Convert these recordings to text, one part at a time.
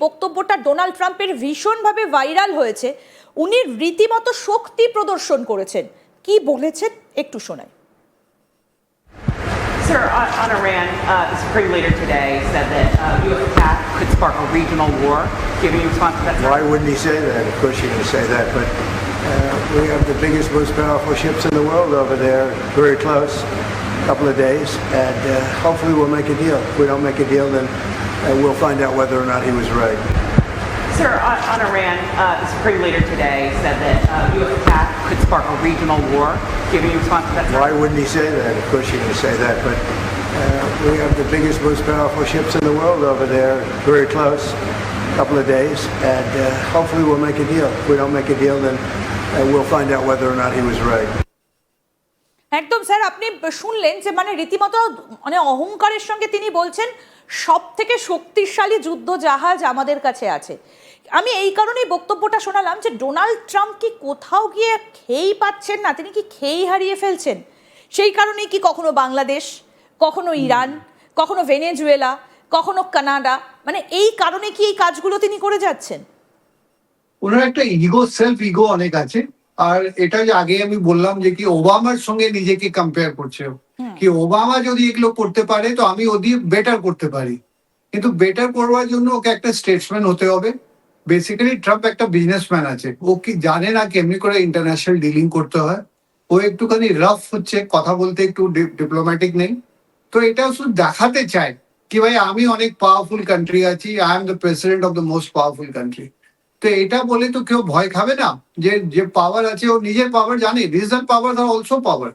বক্তব্যটা ডোনাল্ড ট্রাম্পের ভীষণভাবে ভাইরাল হয়েছে। উনি রীতিমতো শক্তি প্রদর্শন করেছেন। কি বলেছেন একটু শোনাই। Sir, on Iran, the Supreme Leader today said that U.S. attack could spark a regional war. Giving you response to that? Why wouldn't he say that? Of course you're going to say that, but we have the biggest, most powerful ships in the world over there, very close, a couple of days, and hopefully we'll make a deal. If we don't make a deal, then we'll find out whether or not he was right. Sir, on Iran, the Supreme Leader today said that U.S. attack could spark a regional war. Giving you response to that? Why wouldn't he say that? Of course you're going to say that, but we have the biggest, most powerful ships in the world over there, very close, a couple of days, and hopefully we'll make a deal. If we don't make a deal, then we'll find out whether or not he was right. একদম sir, আপনি শুনলেন যে মানে রীতিমতো মানে অহংকারের সঙ্গে তিনি বলছেন সব থেকে শক্তিশালী যুদ্ধ জাহাজ আমাদের কাছে আছে। আমি এই কারণেই বক্তব্যটা শোনালাম যে ডোনাল্ড ট্রাম্প কি কোথাও গিয়ে খেই পাচ্ছেন না, তিনি কি খেই হারিয়ে ফেলছেন। সেই কারণেই কি কখনো বাংলাদেশ, কখনো ইরান, কখনো ভেনেজুয়েলা, কখনো কানাডা, মানে এই কারণে কি এই কাজগুলো তিনি করে যাচ্ছেন? ওনার একটা ইগো, সেলফ ইগো অনেক আছে। আর এটা যে আগে আমি বললাম যে কি ওবামার সঙ্গে নিজেকে কম্পেয়ার করছে, কি ওবামা যদি এগুলো করতে পারে তো আমি ওদি বেটার করতে পারি। কিন্তু বেটার করবার জন্য ওকে একটা স্টেটসম্যান হতে হবে। বেসিক্যালি ট্রাম্প একটা বিজনেসম্যান আছে, ও কি জানে না কেমনি করে ইন্টারন্যাশনাল ডিলিং করতে হয়। ও একটুখানি রাফ হচ্ছে, কথা বলতে একটু ডিপ্লোম্যাটিক নেই। তো এটা শুধু দেখাতে চায় কি ভাই আমি অনেক পাওয়ারফুল কান্ট্রি আছি, I am the president of the most powerful country. তো এটা বলে তো কেউ ভয় খাবে না, যে পাওয়ার আছে ও নিজের পাওয়ার জানে, রিজনাল পাওয়ার আর অলসো পাওয়ার।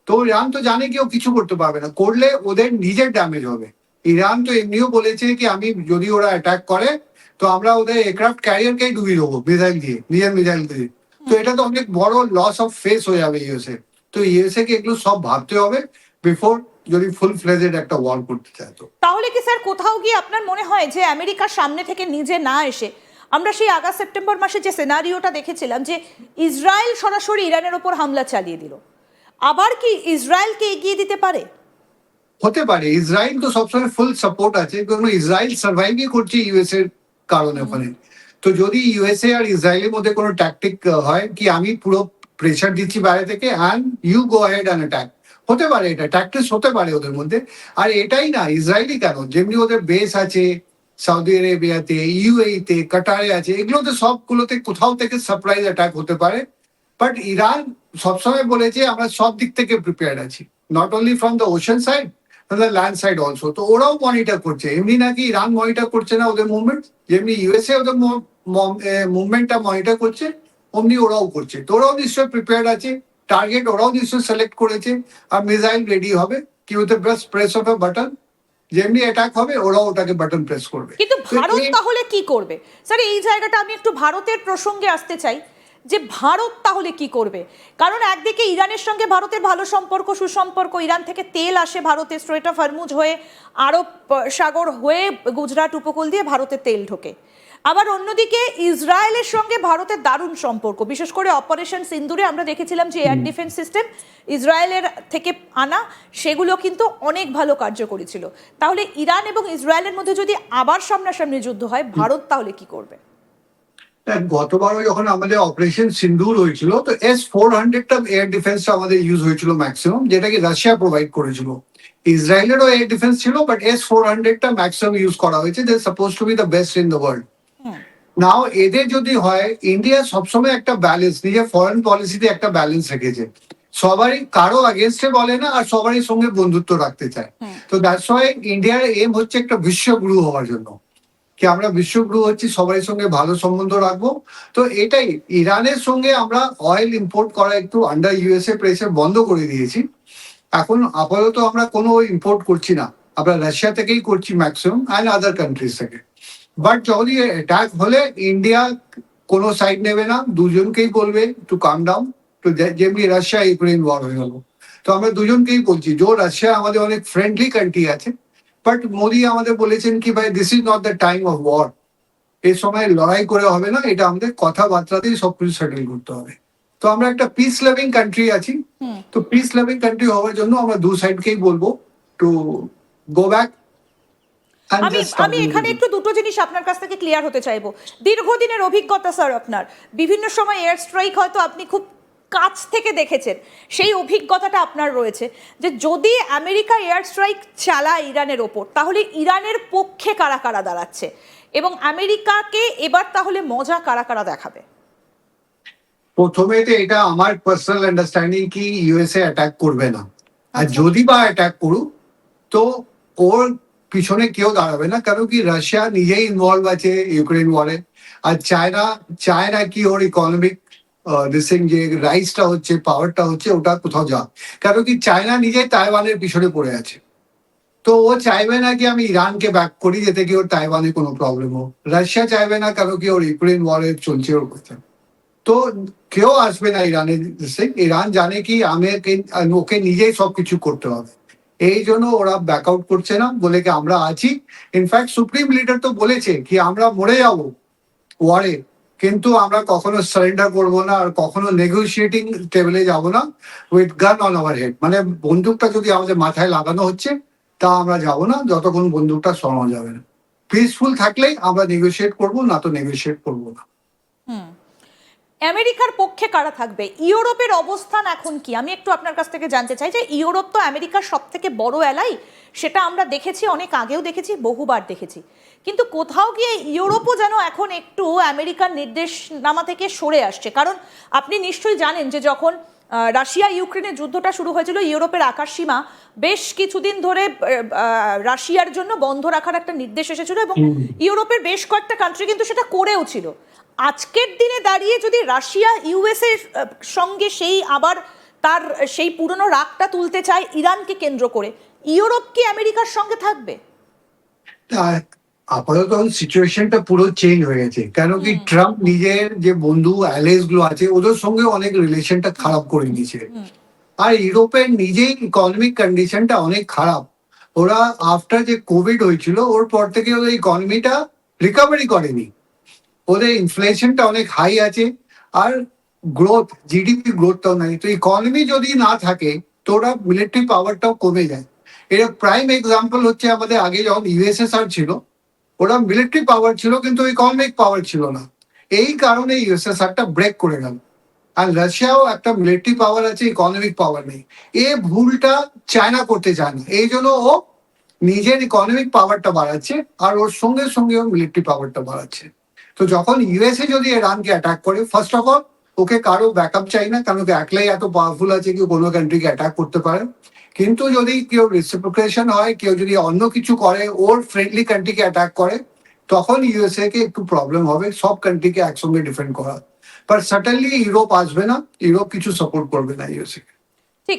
তো ইরান তো জানে কেউ কিছু করতে পারবে না, করলে ওদের নিজের ড্যামেজ হবে। ইরান তো এমনিও বলেছে কি আমি যদি ওরা অ্যাটাক করে তো আমরা ওদের এয়ারক্রাফট ক্যারিয়ারকেই ডুবিয়ে দেবো মিসাইল দিয়ে, নিজের মিসাইল দিয়ে। তো এটা তো অনেক বড় লস অফ ফেস হয়ে যাবে ইউএসএ। তো ইউএসএ কে এগুলো সব ভাবতে হবে বিফোর যদি ফুল ফ্লেজেড একটা ওয়ার করতে চায়। তো তাহলে কি স্যার কোথাও গিয়ে আপনার মনে হয় যে আমেরিকার সামনে থেকে নিজে না এসে আমরা সেই আগস্ট সেপ্টেম্বর মাসে যে সিনারিওটা দেখেছিলাম যে ইসরায়েল সরাসরি ইরানের ওপর হামলা চালিয়ে দিল, আবার কি ইসরায়েলকে এগিয়ে দিতে পারে? হতে পারে। ইসরায়েল তো সবসময় ফুল সাপোর্ট আছে, কারণ ইসরায়েল সার্ভাইভই করছে ইউএসএ এর কারণে ওখানে। তো যদি ইউএসএ আর ইসরায়েলের মধ্যে কোনো ট্যাকটিক হয় কি আমি পুরো প্রেশার দিচ্ছি বাইরে থেকে and you go head and attack, হতে পারে এটা ট্যাকটিক্স হতে পারে ওদের মধ্যে। আর এটাই না, ইসরায়েলই কেন, যেমনি ওদের বেস আছে সৌদি আরেবিয়াতে, ইউএইতে, কাটারে আছে, এগুলোতে সবগুলোতে কোথাও থেকে সারপ্রাইজ অ্যাটাক হতে পারে। বাট ইরান সবসময় বলেছে আমরা সব দিক থেকে প্রিপেয়ার্ড আছি, not only from the ocean side, from the land side also. তো ওরাও মনিটর করছে, এমনি নাকি ইরান মনিটর করছে না ওদের মুভমেন্ট, যেমনি ইউএসএ ওদের মুভমেন্টটা মনিটর করছে অমনি ওরাও করছে। তো ওরাও নিশ্চয়ই প্রিপেয়ার্ড আছে, টার্গেট ওরাও নিশ্চয়ই সিলেক্ট করেছে, আর মিসাইল রেডি হবে কি with the just press of A button, যেমনি অ্যাটাক হবে ওরাও ওটাকে বাটন প্রেস করবে। কিন্তু ভারত তাহলে কি করবে স্যার? এই জায়গাটা আমি একটু ভারতের প্রসঙ্গে আসতে চাই যে ভারত তাহলে কি করবে। কারণ একদিকে ইরানের সঙ্গে ভারতের ভালো সম্পর্ক, সুসম্পর্ক, ইরান থেকে তেল আসে ভারতের স্ট্রেট অফ হরমুজ হয়ে, আরব সাগর হয়ে গুজরাট উপকূল দিয়ে ভারতের তেল ঢোকে। আবার অন্যদিকে ইসরায়েলের সঙ্গে ভারতের দারুণ সম্পর্ক, বিশেষ করে অপারেশন সিন্দুরে আমরা দেখেছিলাম যে এয়ার ডিফেন্স সিস্টেম ইসরায়েলের থেকে আনা, সেগুলো কিন্তু অনেক ভালো কার্যকরী ছিল। তাহলে ইরান এবং ইসরায়েলের মধ্যে যদি আবার সামনাসামনি যুদ্ধ হয়, ভারত তাহলে কি করবে? গতবারও যখন আমাদের অপারেশন সিন্দুর হয়েছিল তো S-400টা এয়ার ডিফেন্সটা আমাদের ইউজ হয়েছিল ম্যাক্সিমাম, যেটাকে রাশিয়া প্রোভাইড করেছিল। ইসরায়েলেরও এয়ার ডিফেন্স ছিল, বাট S-400টা ম্যাক্সিমাম ইউজ করা হয়েছে, they suppose to be the best in the world. Now এদের যদি হয়, ইন্ডিয়া সবসময় একটা ব্যালেন্স, নিজের ফরেন পলিসিতে একটা ব্যালেন্স রেখেছে, সবারই কারো আগেনস্টে বলে না আর সবারই সঙ্গে বন্ধুত্ব রাখতে চায়। তো দ্যাটস ওয়াই ইন্ডিয়ার এম হচ্ছে একটা বিশ্বগুরু হওয়ার জন্য, কি আমরা বিশ্বগুরু হচ্ছি, সবাই সঙ্গে ভালো সম্বন্ধ রাখবো। তো এটাই ইরানের সঙ্গে আমরা অয়েল ইম্পোর্ট করা একটু আন্ডার ইউএসএ প্রেসার বন্ধ করে দিয়েছি। এখন আপাতত আমরা কোনো ইম্পোর্ট করছি না, আমরা রাশিয়া থেকেই করছি ম্যাক্সিমাম অ্যান্ড আদার কান্ট্রিজ থেকে। বাট যদি অ্যাটাক হলে ইন্ডিয়া কোনো সাইড নেবে না, দুজনকেই বলবে টু কাম ডাউন। তো যেমনি রাশিয়া ইউক্রেন ওয়ার হয়ে গেল, তো আমরা দুজনকেই বলছি, যে রাশিয়া আমাদের অনেক ফ্রেন্ডলি কান্ট্রি আছে, বাট মোদি আমাদের বলেছেন কি ভাই this is not the time of war, এই সময় লড়াই করে হবে না, এটা আমাদের কথাবার্তাতেই সবকিছু সেটেল করতে হবে। তো আমরা একটা পিস লাভিং কান্ট্রি আছি, তো পিস লাভিং কান্ট্রি হওয়ার জন্য আমরা দু সাইডকেই বলবো টু গো ব্যাক। I'm আমি just আমি talking এখানে to you. একটু দুটো জিনিস আপনার কাছ থেকে ক্লিয়ার হতে চাইবো। দীর্ঘদিনের অভিজ্ঞতা স্যার আপনার, বিভিন্ন সময় এয়ার স্ট্রাইক হয়তো আপনি খুব কাছ থেকে দেখেছেন, সেই অভিজ্ঞতাটা আপনার রয়েছে যে যদি আমেরিকা এয়ার স্ট্রাইক চালায় ইরানের ওপর, তাহলে ইরানের পক্ষে কারা কারা দাঁড়াচ্ছে এবং আমেরিকাকে এবার তাহলে মজা কারা কারা দেখাবে? প্রথমে তো এটা আমার পার্সোনাল আন্ডারস্ট্যান্ডিং কি ইউএসএ অ্যাটাক করবে না, আর আচ্ছা। যদি বা অ্যাটাক করুক তো ওর পিছনে কেউ দাঁড়াবে না, কারণ কি রাশিয়া নিজেই ইনভলভ আছে ইউক্রেন ওয়ারে, আর চায়না চায় না কি ওর ইকোনমিক দিসিং যে রাইসটা হচ্ছে, পাওয়ারটা হচ্ছে, ওটা কোথাও যাক। কারণ কি চায়না নিজেই তাইওয়ানের পিছনে পড়ে আছে, তো ও চাইবে না কি আমি ইরানকে ব্যাক করি যাতে কি ওর তাইওয়ানে কোনো প্রবলেম হোক। রাশিয়া চাইবে না কারণ কি ওর ইউক্রেন ওয়ারে চলছে ওর কথা। তো কেউ আসবে না ইরানের দেশে। ইরান জানে কি ওকে নিজেই সবকিছু করতে হবে, এই জন্য ওরা ব্যাকআউট করছে না, বলে কি আমরা আছি। ইনফ্যাক্ট সুপ্রিম লিডার তো বলেছে কি আমরা মরে যাব ওয়ারে, কিন্তু আমরা কখনো সারেন্ডার করবো না আর কখনো নেগোসিয়েটিং টেবিলে যাব না উইথ গান অন আওয়ার হেড। মানে বন্দুকটা যদি আমাদের মাথায় লাগানো হচ্ছে তা আমরা যাব না যতক্ষণ বন্দুকটা সরানো যাবে না। পিসফুল থাকলেই আমরা নেগোসিয়েট করবো, না তো নেগোসিয়েট করবো না। আমেরিকার পক্ষে কারা থাকবে? ইউরোপের অবস্থান এখন কি? আমি একটু আপনার কাছ থেকে জানতে চাই যে ইউরোপ তো আমেরিকার সব থেকে বড় অ্যালাই, সেটা আমরা দেখেছি, অনেক আগেও দেখেছি, বহুবার দেখেছি, কিন্তু কোথাও গিয়ে ইউরোপও যেন এখন একটু আমেরিকার নির্দেশনামা থেকে সরে আসছে। কারণ আপনি নিশ্চয়ই জানেন যে যখন রাশিয়া ইউক্রেনের যুদ্ধটা শুরু হয়েছিল, ইউরোপের আকাশসীমা বেশ কিছুদিন ধরে রাশিয়ার জন্য বন্ধ রাখার একটা নির্দেশ এসেছিল এবং ইউরোপের বেশ কয়েকটা কান্ট্রি কিন্তু সেটা করেও ছিল। আজকের দিনে দাঁড়িয়ে যদি রাশিয়া ইউএসএ সঙ্গে সেই আবার তার সেই পুরনো রাগটা তুলতে চায় ইরানকে কেন্দ্র করে, ইউরোপ কি আমেরিকার সঙ্গে থাকবে? আপাতত সিচুয়েশনটা পুরো চেঞ্জ হয়ে গেছে, কেন কি ট্রাম্প নিজের যে বন্ধু অ্যালেস গুলো আছে ওদের সঙ্গে অনেক রিলেশনটা খারাপ করে দিয়েছে, আর ইউরোপের নিজেই ইকোনমিক কন্ডিশনটা অনেক খারাপ। ওরা আফটার যে কোভিড হয়েছিল ওর পর থেকে ওদের ইকোনমিটা রিকভারি করেনি, ওদের ইনফ্লেশনটা অনেক হাই আছে, আর গ্রোথ জিডিপি গ্রোথটাও নাই। তো ইকোনমি যদি না থাকে তো ওরা মিলিটারি পাওয়ারটাও কমে যায়। এর প্রাইম এক্সাম্পল হচ্ছে আমাদের আগে যখন ইউএসএসআর ছিল, ওরা মিলিটারি পাওয়ার ছিল কিন্তু ইকোনমিক পাওয়ার ছিল না, এই কারণে ইউএসএসআরটা ব্রেক করে গেল। আর রাশিয়াও একটা মিলিটারি পাওয়ার আছে, ইকোনমিক পাওয়ার নেই। এই ভুলটা চায়না করতে চায় না, এই জন্য ও নিজের ইকোনমিক পাওয়ারটা বাড়াচ্ছে আর ওর সঙ্গে সঙ্গে ও মিলিটারি পাওয়ারটা বাড়াচ্ছে। তো যখন ইউএসএ যদি ইরানকে অ্যাটাক করে, ফার্স্ট অফ অল ওকে কারো ব্যাকআপ চাই না, কারণ একলাই এত পাওয়ারফুল আছে কি কোনো কান্ট্রিকে অ্যাটাক করতে পারে। কিন্তু যদি কেউ রেসিপ্রোকেশন হয়, কেউ যদি অন্য কিছু করে, ওর ফ্রেন্ডলি কান্ট্রিকে অ্যাটাক করে, তখন ইউএসএ কে একটু প্রবলেম হবে সব কান্ট্রিকে একসঙ্গে ডিফেন্ড করা। বাট সার্টেনলি ইউরোপ আসবে না, ইউরোপ কিছু সাপোর্ট করবে না ইউএসএ কে।